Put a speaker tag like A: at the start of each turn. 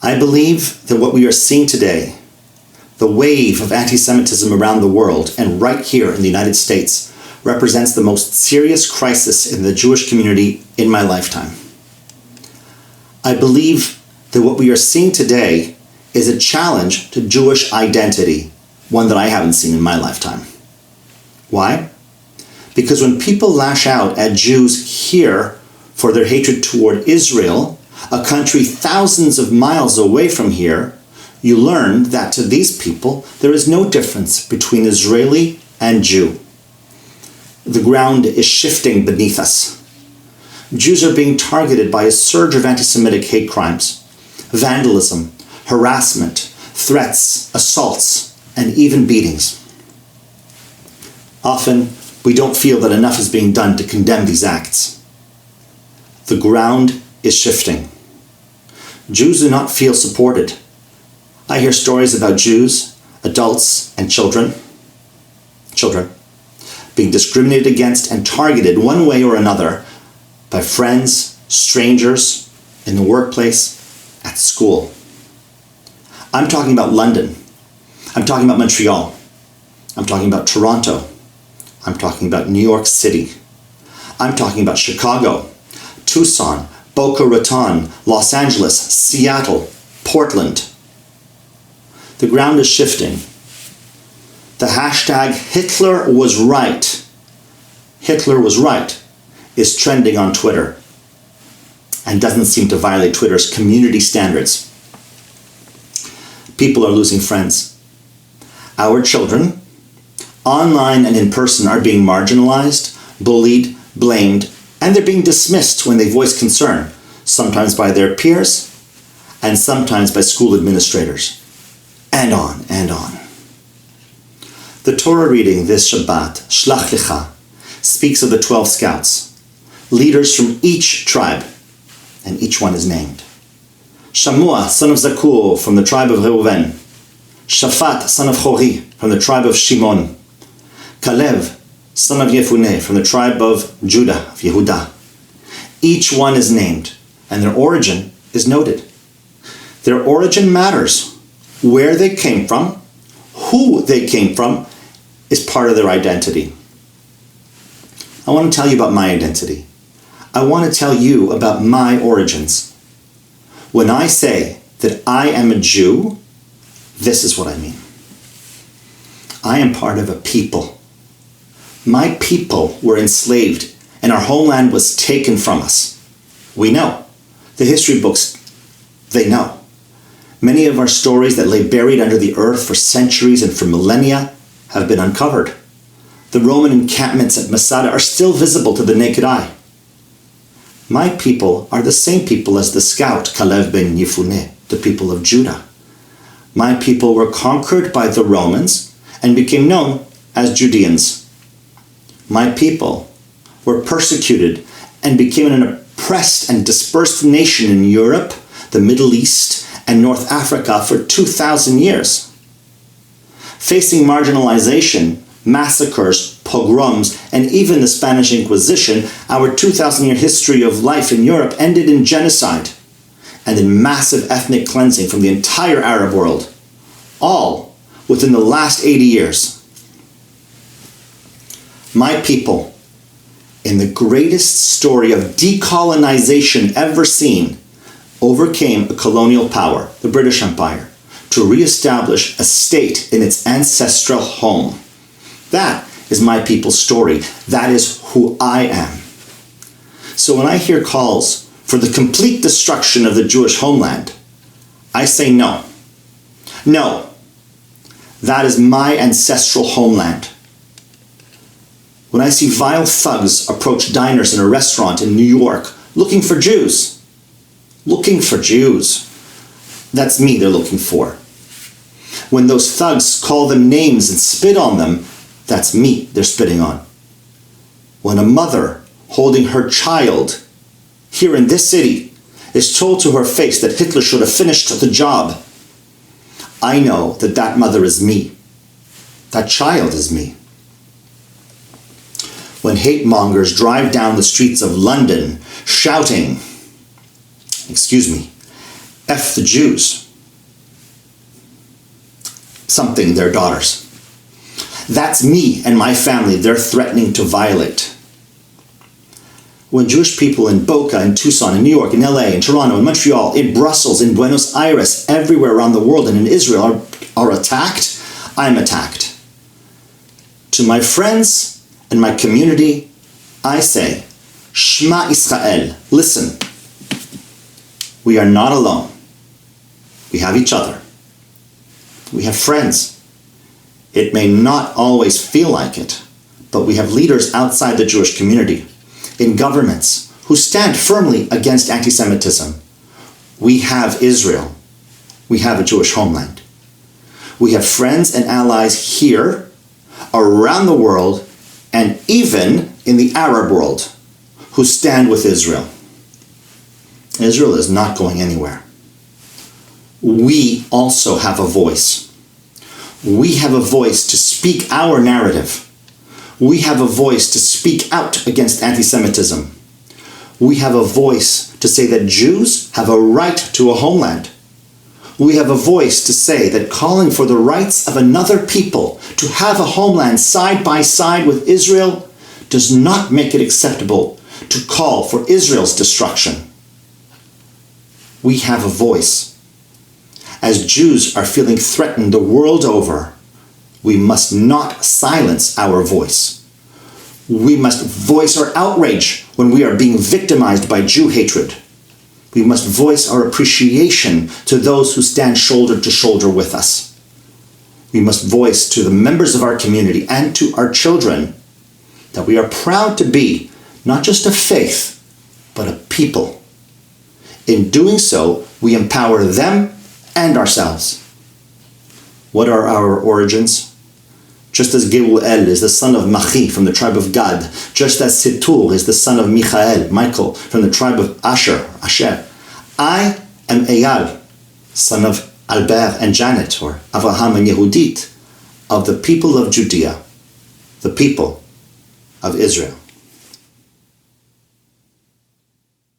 A: I believe that what we are seeing today, the wave of anti-Semitism around the world and right here in the United States, represents the most serious crisis in the Jewish community in my lifetime. I believe that what we are seeing today is a challenge to Jewish identity, one that I haven't seen in my lifetime. Why? Because when people lash out at Jews here for their hatred toward Israel, a country thousands of miles away from here, you learn that to these people there is no difference between Israeli and Jew. The ground is shifting beneath us. Jews are being targeted by a surge of anti-Semitic hate crimes, vandalism, harassment, threats, assaults, and even beatings. Often, we don't feel that enough is being done to condemn these acts. The ground is shifting. Jews do not feel supported. I hear stories about Jews, adults, and children being discriminated against and targeted one way or another by friends, strangers, in the workplace, at school. I'm talking about London. I'm talking about Montreal. I'm talking about Toronto. I'm talking about New York City. I'm talking about Chicago, Tucson, Boca Raton, Los Angeles, Seattle, Portland. The ground is shifting. The hashtag Hitler was right is trending on Twitter and doesn't seem to violate Twitter's community standards. People are losing friends. Our children, online and in person, are being marginalized, bullied, blamed, and they're being dismissed when they voice concern, sometimes by their peers and sometimes by school administrators. And on and on. The Torah reading this Shabbat, Shlach Lecha, speaks of the 12 scouts, leaders from each tribe, and each one is named. Shamua, son of Zakur, from the tribe of Reuven. Shaphat, son of Chori, from the tribe of Shimon. Kalev, son of Yefuneh, from the tribe of Judah, of Yehudah. Each one is named, and their origin is noted. Their origin matters. Where they came from, who they came from, is part of their identity. I want to tell you about my identity. I want to tell you about my origins. When I say that I am a Jew, this is what I mean. I am part of a people. My people were enslaved and our homeland was taken from us. We know. The history books, they know. Many of our stories that lay buried under the earth for centuries and for millennia have been uncovered. The Roman encampments at Masada are still visible to the naked eye. My people are the same people as the scout Kalev ben Yefuneh, the people of Judah. My people were conquered by the Romans and became known as Judeans. My people were persecuted and became an oppressed and dispersed nation in Europe, the Middle East, and North Africa for 2,000 years. Facing marginalization, massacres, pogroms, and even the Spanish Inquisition, our 2,000-year history of life in Europe ended in genocide and in massive ethnic cleansing from the entire Arab world, all within the last 80 years. My people, in the greatest story of decolonization ever seen, overcame a colonial power, the British Empire, to reestablish a state in its ancestral home. That is my people's story. That is who I am. So when I hear calls for the complete destruction of the Jewish homeland, I say no. No. That is my ancestral homeland. When I see vile thugs approach diners in a restaurant in New York looking for Jews, that's me they're looking for. When those thugs call them names and spit on them, that's me they're spitting on. When a mother holding her child here in this city is told to her face that Hitler should have finished the job, I know that that mother is me. That child is me. When hate mongers drive down the streets of London shouting, F the Jews. Something, their daughters. That's me and my family they're threatening to violate. When Jewish people in Boca, in Tucson, in New York, in LA, in Toronto, in Montreal, in Brussels, in Buenos Aires, everywhere around the world and in Israel are attacked, I'm attacked. To my friends and my community, I say, Shema Israel, listen. We are not alone. We have each other. We have friends. It may not always feel like it, but we have leaders outside the Jewish community, in governments, who stand firmly against anti-Semitism. We have Israel. We have a Jewish homeland. We have friends and allies here, around the world, and even in the Arab world, who stand with Israel. Israel is not going anywhere. We also have a voice. We have a voice to speak our narrative. We have a voice to speak out against anti-Semitism. We have a voice to say that Jews have a right to a homeland. We have a voice to say that calling for the rights of another people to have a homeland side by side with Israel does not make it acceptable to call for Israel's destruction. We have a voice. As Jews are feeling threatened the world over, we must not silence our voice. We must voice our outrage when we are being victimized by Jew hatred. We must voice our appreciation to those who stand shoulder to shoulder with us. We must voice to the members of our community and to our children that we are proud to be not just a faith, but a people. In doing so, we empower them and ourselves. What are our origins? Just as Geuel is the son of Machi from the tribe of Gad, just as Situr is the son of Michael from the tribe of Asher, I am Eyal, son of Albert and Janet, or Avraham and Yehudit, of the people of Judea, the people of Israel.